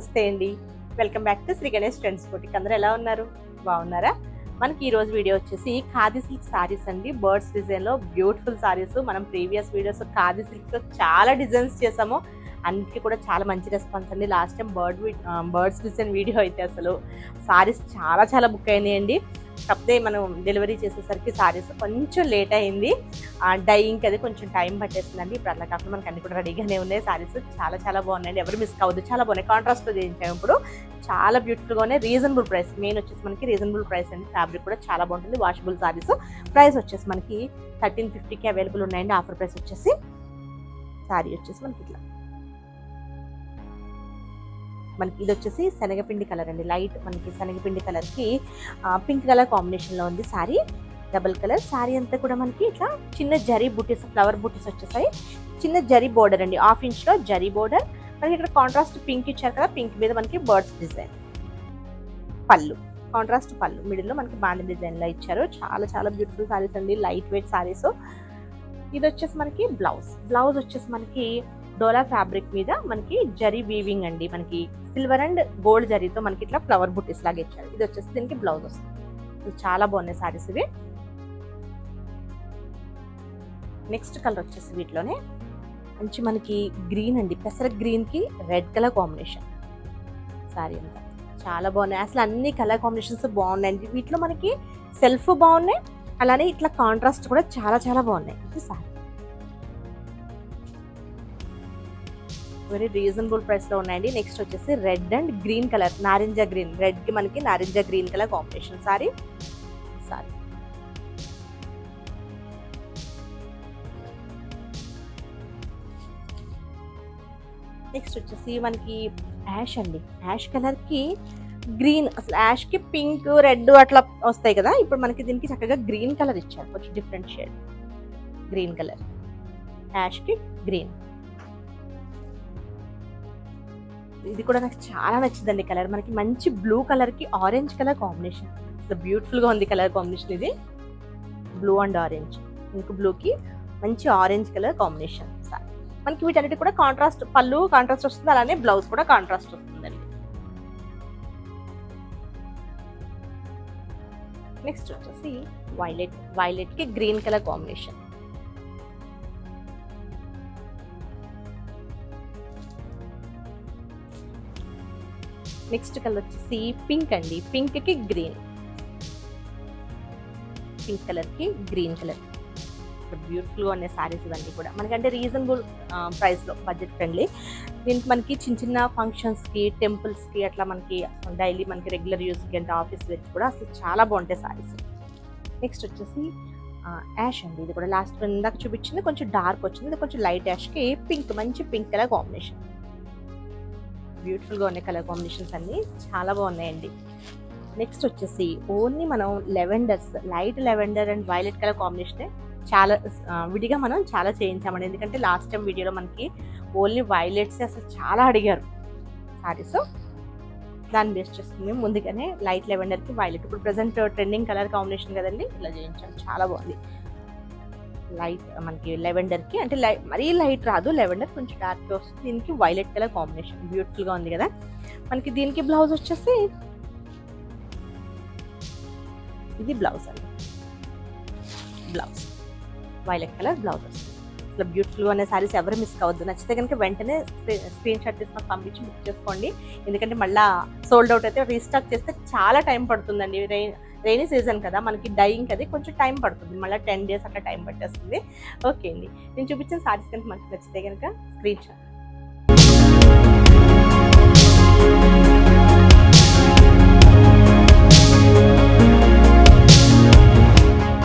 నమస్తే అండి. Welcome back to Shri Ganesh Trends Boutique. అందరూ ఎలా ఉన్నారు? బాగున్నారా? మనకి ఈ రోజు వీడియో వచ్చేసి ఖాదీ సిల్క్ సారీస్ అండి. బర్డ్స్ డిజైన్ లో బ్యూటిఫుల్ సారీస్. మనం ప్రీవియస్ వీడియోస్ ఖాదీ సిల్క్ లో చాలా డిజైన్స్ చేసాము. అన్నిటికీ కూడా చాలా మంచి రెస్పాన్స్ అండి. Last time birds design video అయితే అసలు సారీస్ చాలా బుక్ అయినాయండి. కాకపోతే మనం డెలివరీ చేసేసరికి సారీస్ కొంచెం లేట్ అయింది. డైయింగ్కి అది కొంచెం టైం పట్టేస్తుందండి. ఇప్పుడు అట్లా కాకుండా మనకి అన్ని కూడా రెడీగానే ఉన్నాయి. సారీస్ చాలా బాగున్నాయండి. ఎవరు మిస్ కావద్దు. చాలా బాగున్నాయి. కాంట్రాస్ట్లో చేయించాము. ఇప్పుడు చాలా బ్యూటిఫుల్గా ఉన్నాయి. Reasonable price. మెయిన్ వచ్చేసి మనకి రీజనబుల్ ప్రైస్ అండి. ఫ్యాబ్రిక్ కూడా చాలా బాగుంటుంది. వాషబుల్ సారీస్. ప్రైస్ వచ్చేసి మనకి 1350కి అవైలబుల్ ఉన్నాయండి. ఆఫర్ ప్రైస్ వచ్చేసి సారీ వచ్చేసి మనకి ఇట్లా మనకి ఇది వచ్చేసి శనగపిండి కలర్ అండి. లైట్ మనకి శనగపిండి కలర్కి పింక్ కలర్ కాంబినేషన్లో ఉంది సారీ. డబుల్ కలర్ సారీ అంతా కూడా మనకి ఇట్లా చిన్న జరీ బుటీస్, ఫ్లవర్ బుటీస్ వచ్చేసాయి. చిన్న జరీ బోర్డర్ అండి. 1/2 ఇంచ్లో జరీ బోర్డర్. మనకి ఇక్కడ కాంట్రాస్ట్ పింక్ ఇచ్చారు కదా, పింక్ మీద మనకి బర్డ్స్ డిజైన్. పళ్ళు కాంట్రాస్ట్ పళ్ళు, మిడిల్లో మనకి బాండి డిజైన్లో ఇచ్చారు. చాలా బ్యూటిఫుల్ సారీస్ అండి. Light weight saris. ఇది వచ్చేసి మనకి బ్లౌజ్ వచ్చేసి మనకి డోలా ఫ్యాబ్రిక్ మీద మనకి జరీ వీవింగ్ అండి. మనకి సిల్వర్ అండ్ గోల్డ్ జరీతో మనకి ఇట్లా ఫ్లవర్ బుట్టీస్ లాగా ఇచ్చారు. ఇది వచ్చేసి దీనికి బ్లౌజ్ వస్తుంది. ఇది చాలా బాగున్నాయి సారీస్ ఇవి. నెక్స్ట్ కలర్ వచ్చేసి వీటిలోనే మంచి మనకి గ్రీన్ అండి. పెసర గ్రీన్ కి రెడ్ కలర్ కాంబినేషన్ సారీ అంతా చాలా బాగున్నాయి. అసలు అన్ని కలర్ కాంబినేషన్స్ బాగున్నాయండి. వీటిలో మనకి సెల్ఫ్ బాగున్నాయి, అలానే ఇట్లా కాంట్రాస్ట్ కూడా చాలా బాగున్నాయి. ఇది సారీ వెరీ రీజనబుల్ ప్రైస్ లో ఉన్నాయండి. నెక్స్ట్ వచ్చేసి రెడ్ అండ్ గ్రీన్ కలర్, నారింజ గ్రీన్. రెడ్ కి మనకి నారింజ green colour combination sorry. Next వచ్చేసి మనకి యాష్ అండి. యాష్ కలర్ కి గ్రీన్, అసలు యాష్ కి పింక్ రెడ్ అట్లా వస్తాయి కదా. ఇప్పుడు మనకి దీనికి చక్కగా గ్రీన్ కలర్ ఇచ్చారు. కొంచెం different shade green colour. Ash కి గ్రీన్. ఇది కూడా నాకు చాలా నచ్చిందండి కలర్. మనకి మంచి బ్లూ కలర్ కి ఆరెంజ్ కలర్ కాంబినేషన్. అసలు బ్యూటిఫుల్ గా ఉంది కలర్ కాంబినేషన్. ఇది బ్లూ అండ్ ఆరెంజ్, ఇంక బ్లూ కి మంచి ఆరెంజ్ కలర్ కాంబినేషన్. మనకి వీటన్నిటి కూడా కాంట్రాస్ట్ పళ్ళు కాంట్రాస్ట్ వస్తుంది, అలానే బ్లౌజ్ కూడా కాంట్రాస్ట్ వస్తుందండి. నెక్స్ట్ వచ్చేసి వైలెట్ కి green colour combination. Next colour వచ్చేసి పింక్ అండి. పింక్ కి గ్రీన్, పింక్ కలర్ కి గ్రీన్ కలర్. బ్యూటిఫుల్ గా ఉన్నాయి సారీస్ ఇవన్నీ కూడా మనకంటే రీజనబుల్ ప్రైస్ లో, బడ్జెట్ ఫ్రెండ్లీ. దీనికి మనకి చిన్న ఫంక్షన్స్ కి, టెంపుల్స్ కి, అట్లా మనకి డైలీ మనకి రెగ్యులర్ యూస్ కి అంటే ఆఫీస్ వేర్ కూడా అసలు చాలా బాగుంటాయి సారీస్. నెక్స్ట్ వచ్చేసి యాష్ అండి. ఇది కూడా లాస్ట్ ఇందాక చూపించింది కొంచెం డార్క్ వచ్చింది. ఇది కొంచెం లైట్ యాష్ కి పింక్, మంచి పింక్ కలర్ కాంబినేషన్. బ్యూటిఫుల్ గా ఉన్నాయి కలర్ కాంబినేషన్స్ అన్ని చాలా బాగున్నాయండి. నెక్స్ట్ వచ్చేసి ఓన్లీ మనం లెవెండర్స్, light lavender and violet colour combination చాలా విడిగా మనం చాలా చేయించామండి. ఎందుకంటే లాస్ట్ టైం వీడియోలో మనకి ఓన్లీ వైలెట్స్ అసలు చాలా అడిగారు సారీస్. దాన్ని బేస్ చేసుకుని మేము ముందుగానే లైట్ లెవెండర్కి వైలెట్, ఇప్పుడు ప్రెసెంట్ ట్రెండింగ్ కలర్ కాంబినేషన్ కదండి, ఇలా చేయించాం. చాలా బాగుంది. లైట్ మనకి లెవెండర్కి అంటే మరీ లైట్ రాదు, లెవెండర్ కొంచెం డార్క్ వస్తుంది. దీనికి వైలెట్ కలర్ కాంబినేషన్ బ్యూటిఫుల్గా ఉంది కదా. మనకి దీనికి బ్లౌజ్ వచ్చేసి ఇది బ్లౌజ్ అండి. బ్లౌజ్ వైలెట్ కలర్ బ్లౌజ్ వస్తుంది. ఇట్లా బ్యూటిఫుల్గా ఉన్న సారీస్ ఎవరు మిస్ కావద్దు. నచ్చితే కనుక వెంటనే స్క్రీన్ షాట్ తీసి మాకు పంపించి బుక్ చేసుకోండి. ఎందుకంటే మళ్ళీ సోల్డ్ అవుట్ అయితే రీస్టాక్ చేస్తే చాలా టైం పడుతుందండి. రైనీ సీజన్ కదా, మనకి డైయింగ్ అది కొంచెం టైం పడుతుంది. మళ్ళీ 10 days అట్లా టైం పట్టేస్తుంది. ఓకే అండి, నేను చూపించిన సారీస్ కనుక మనకి నచ్చితే కనుక స్క్రీన్ షాట్